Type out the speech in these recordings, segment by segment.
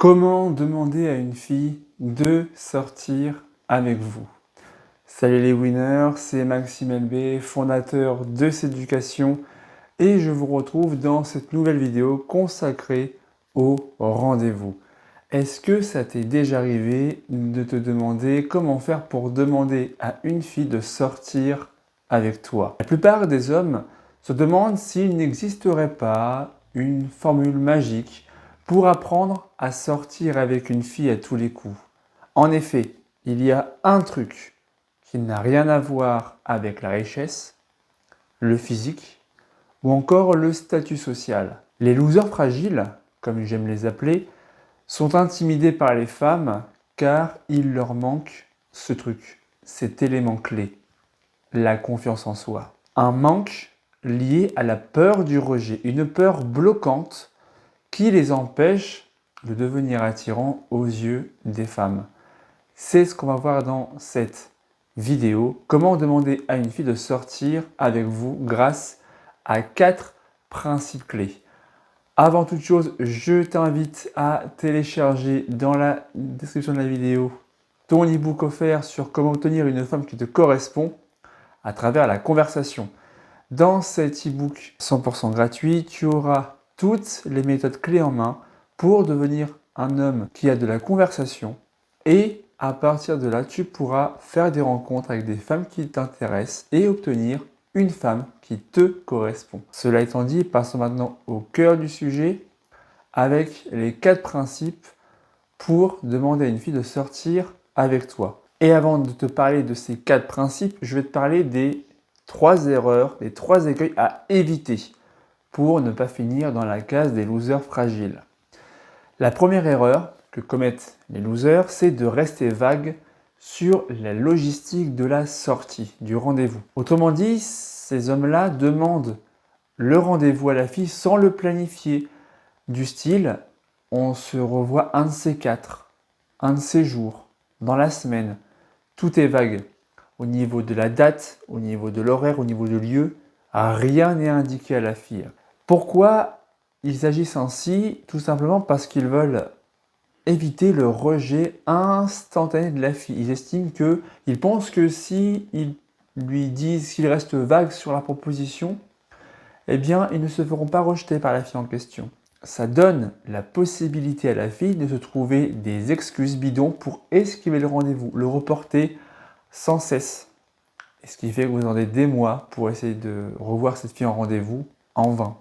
Comment demander à une fille de sortir avec vous? Salut les winners, c'est Maxime LB, fondateur de Céducation et je vous retrouve dans cette nouvelle vidéo consacrée au rendez-vous. Est-ce que ça t'est déjà arrivé de te demander comment faire pour demander à une fille de sortir avec toi? La plupart des hommes se demandent s'il n'existerait pas une formule magique pour apprendre à sortir avec une fille à tous les coups. En effet, il y a un truc qui n'a rien à voir avec la richesse, le physique ou encore le statut social. Les losers fragiles, comme j'aime les appeler, sont intimidés par les femmes car il leur manque ce truc, cet élément clé, la confiance en soi. Un manque lié à la peur du rejet, une peur bloquante qui les empêche de devenir attirants aux yeux des femmes. C'est ce qu'on va voir dans cette vidéo, comment demander à une fille de sortir avec vous grâce à 4 principes clés. Avant toute chose, je t'invite à télécharger dans la description de la vidéo ton e-book offert sur comment obtenir une femme qui te correspond à travers la conversation. Dans cet e-book 100% gratuit, tu auras toutes les méthodes clés en main pour devenir un homme qui a de la conversation et à partir de là, tu pourras faire des rencontres avec des femmes qui t'intéressent et obtenir une femme qui te correspond. Cela étant dit, passons maintenant au cœur du sujet avec les 4 principes pour demander à une fille de sortir avec toi. Et avant de te parler de ces 4 principes, je vais te parler des 3 erreurs, des 3 écueils à éviter pour ne pas finir dans la case des losers fragiles. La première erreur que commettent les losers, c'est de rester vague sur la logistique de la sortie, du rendez-vous. Autrement dit, ces hommes-là demandent le rendez-vous à la fille sans le planifier. Du style, on se revoit un de ces 4, un de ces jours, dans la semaine. Tout est vague. Au niveau de la date, au niveau de l'horaire, au niveau du lieu, rien n'est indiqué à la fille. Pourquoi ils agissent ainsi? Tout simplement parce qu'ils veulent éviter le rejet instantané de la fille. Ils pensent que si ils lui disent qu'ils restent vagues sur la proposition, eh bien, ils ne se feront pas rejeter par la fille en question. Ça donne la possibilité à la fille de se trouver des excuses bidons pour esquiver le rendez-vous, le reporter sans cesse. Et ce qui fait que vous en avez des mois pour essayer de revoir cette fille en rendez-vous en vain.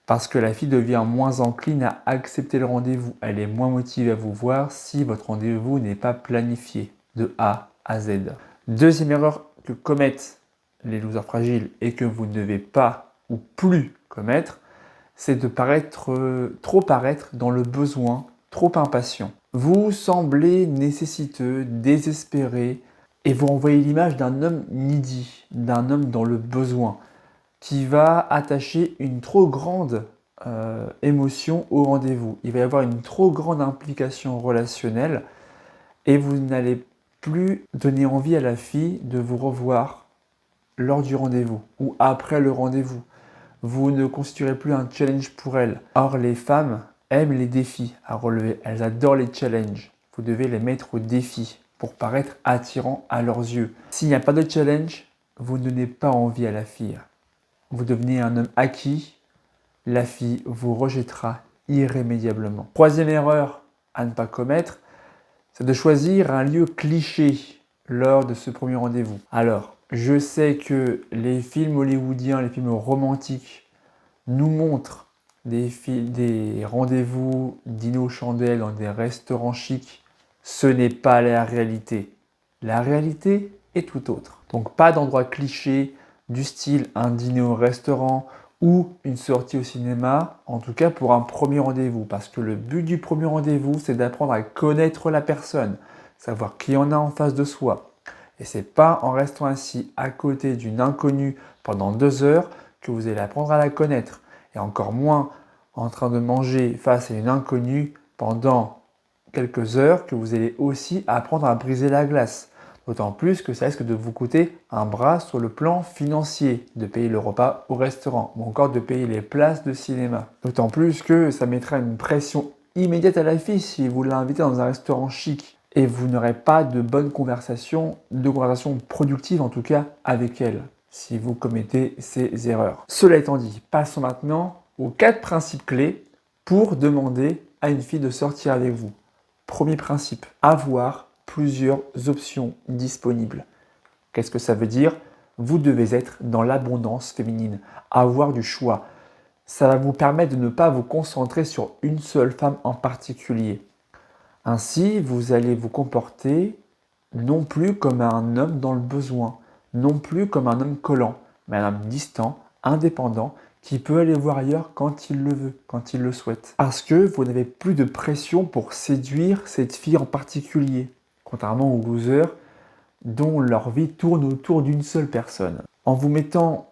Parce que la fille devient moins encline à accepter le rendez-vous. Elle est moins motivée à vous voir si votre rendez-vous n'est pas planifié de A à Z. Deuxième erreur que commettent les losers fragiles et que vous ne devez pas ou plus commettre, c'est de trop paraître dans le besoin, trop impatient. Vous semblez nécessiteux, désespéré et vous renvoyez l'image d'un homme needy, d'un homme dans le besoin, qui va attacher une trop grande émotion au rendez-vous. Il va y avoir une trop grande implication relationnelle et vous n'allez plus donner envie à la fille de vous revoir lors du rendez-vous ou après le rendez-vous. Vous ne constituerez plus un challenge pour elle. Or, les femmes aiment les défis à relever. Elles adorent les challenges. Vous devez les mettre au défi pour paraître attirant à leurs yeux. S'il n'y a pas de challenge, vous ne donnez pas envie à la fille. Vous devenez un homme acquis, la fille vous rejettera irrémédiablement. Troisième erreur à ne pas commettre, c'est de choisir un lieu cliché lors de ce premier rendez-vous. Alors, je sais que les films hollywoodiens, les films romantiques nous montrent des rendez-vous dîner aux chandelles dans des restaurants chics. Ce n'est pas la réalité. La réalité est tout autre. Donc pas d'endroit cliché du style un dîner au restaurant ou une sortie au cinéma, en tout cas pour un premier rendez-vous. Parce que le but du premier rendez-vous, c'est d'apprendre à connaître la personne, savoir qui on a en face de soi. Et c'est pas en restant assis à côté d'une inconnue pendant 2 heures que vous allez apprendre à la connaître. Et encore moins en train de manger face à une inconnue pendant quelques heures que vous allez aussi apprendre à briser la glace. D'autant plus que ça risque de vous coûter un bras sur le plan financier, de payer le repas au restaurant ou encore de payer les places de cinéma. D'autant plus que ça mettra une pression immédiate à la fille si vous l'invitez dans un restaurant chic. Et vous n'aurez pas de bonne conversation, de conversation productive en tout cas avec elle, si vous commettez ces erreurs. Cela étant dit, passons maintenant aux 4 principes clés pour demander à une fille de sortir avec vous. Premier principe, avoir plusieurs options disponibles. Qu'est-ce que ça veut dire? Vous devez être dans l'abondance féminine, avoir du choix. Ça va vous permettre de ne pas vous concentrer sur une seule femme en particulier. Ainsi, vous allez vous comporter non plus comme un homme dans le besoin, non plus comme un homme collant, mais un homme distant, indépendant, qui peut aller voir ailleurs quand il le veut, quand il le souhaite. Parce que vous n'avez plus de pression pour séduire cette fille en particulier, contrairement aux losers dont leur vie tourne autour d'une seule personne. En vous mettant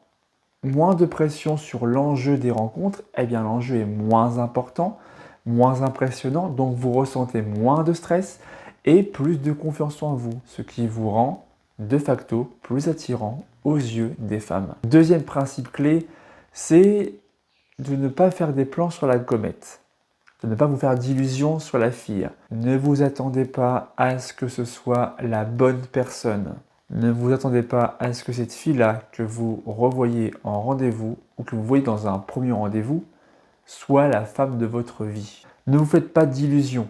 moins de pression sur l'enjeu des rencontres, eh bien l'enjeu est moins important, moins impressionnant, donc vous ressentez moins de stress et plus de confiance en vous, ce qui vous rend de facto plus attirant aux yeux des femmes. Deuxième principe clé, c'est de ne pas faire des plans sur la comète, de ne pas vous faire d'illusions sur la fille. Ne vous attendez pas à ce que ce soit la bonne personne. Ne vous attendez pas à ce que cette fille-là que vous revoyez en rendez-vous ou que vous voyez dans un premier rendez-vous soit la femme de votre vie. Ne vous faites pas d'illusions.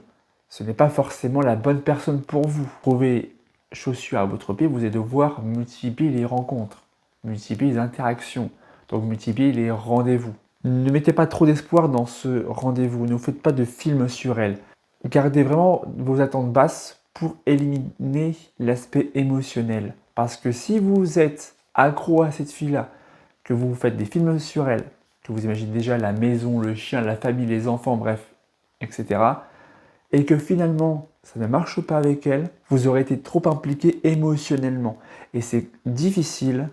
Ce n'est pas forcément la bonne personne pour vous. Trouver chaussures à votre pied, vous allez devoir multiplier les rencontres, multiplier les interactions, donc multiplier les rendez-vous. Ne mettez pas trop d'espoir dans ce rendez-vous, ne vous faites pas de film sur elle. Gardez vraiment vos attentes basses pour éliminer l'aspect émotionnel. Parce que si vous êtes accro à cette fille-là, que vous faites des films sur elle, que vous imaginez déjà la maison, le chien, la famille, les enfants, bref, etc., et que finalement ça ne marche pas avec elle, vous aurez été trop impliqué émotionnellement. Et c'est difficile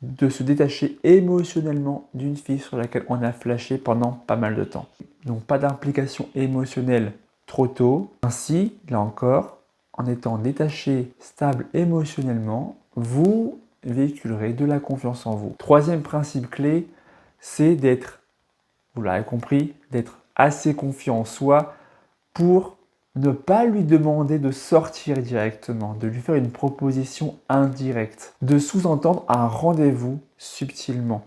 de se détacher émotionnellement d'une fille sur laquelle on a flashé pendant pas mal de temps. Donc pas d'implication émotionnelle trop tôt. Ainsi, là encore, en étant détaché, stable émotionnellement, vous véhiculerez de la confiance en vous. Troisième principe clé, c'est d'être, vous l'avez compris, d'être assez confiant en soi pour ne pas lui demander de sortir directement, de lui faire une proposition indirecte, de sous-entendre un rendez-vous subtilement,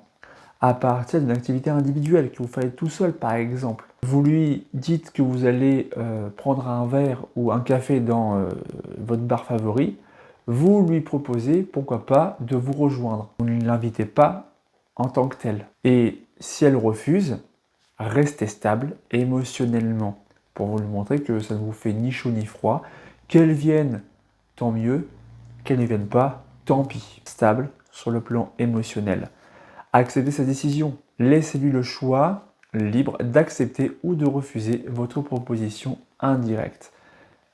à partir d'une activité individuelle que vous faites tout seul par exemple. Vous lui dites que vous allez prendre un verre ou un café dans votre bar favori, vous lui proposez, pourquoi pas, de vous rejoindre. Vous ne l'invitez pas en tant que tel. Et si elle refuse, restez stable émotionnellement pour vous lui montrer que ça ne vous fait ni chaud ni froid. Qu'elle vienne, tant mieux. Qu'elle ne vienne pas, tant pis. Stable sur le plan émotionnel. Acceptez sa décision. Laissez-lui le choix libre d'accepter ou de refuser votre proposition indirecte.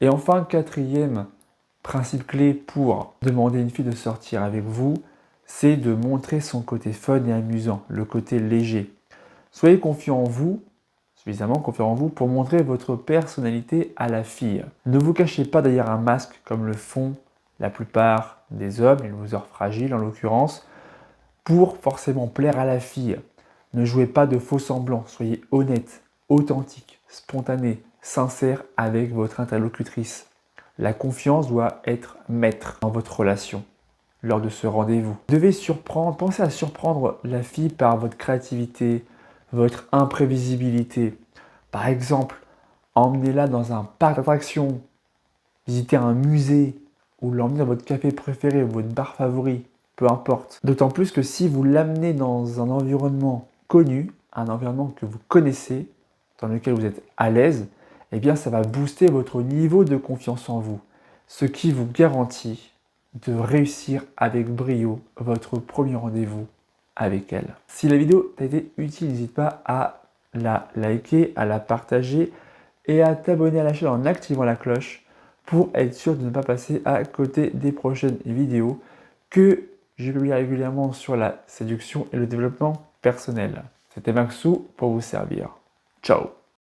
Et enfin, quatrième principe clé pour demander à une fille de sortir avec vous, c'est de montrer son côté fun et amusant, le côté léger. Soyez confiant en vous, suffisamment confiant en vous pour montrer votre personnalité à la fille. Ne vous cachez pas derrière un masque comme le font la plupart des hommes, les losers fragiles en l'occurrence, pour forcément plaire à la fille. Ne jouez pas de faux semblants, soyez honnête, authentique, spontané, sincère avec votre interlocutrice. La confiance doit être maître dans votre relation lors de ce rendez-vous. Vous devez pensez à surprendre la fille par votre créativité, votre imprévisibilité. Par exemple, emmenez-la dans un parc d'attractions, visiter un musée ou l'emmener dans votre café préféré ou votre bar favori, peu importe. D'autant plus que si vous l'amenez dans un environnement connu, un environnement que vous connaissez, dans lequel vous êtes à l'aise, eh bien ça va booster votre niveau de confiance en vous, ce qui vous garantit de réussir avec brio votre premier rendez-vous avec elle. Si la vidéo t'a été utile, n'hésite pas à la liker, à la partager et à t'abonner à la chaîne en activant la cloche pour être sûr de ne pas passer à côté des prochaines vidéos que je publie régulièrement sur la séduction et le développement personnel. C'était Maxou pour vous servir. Ciao!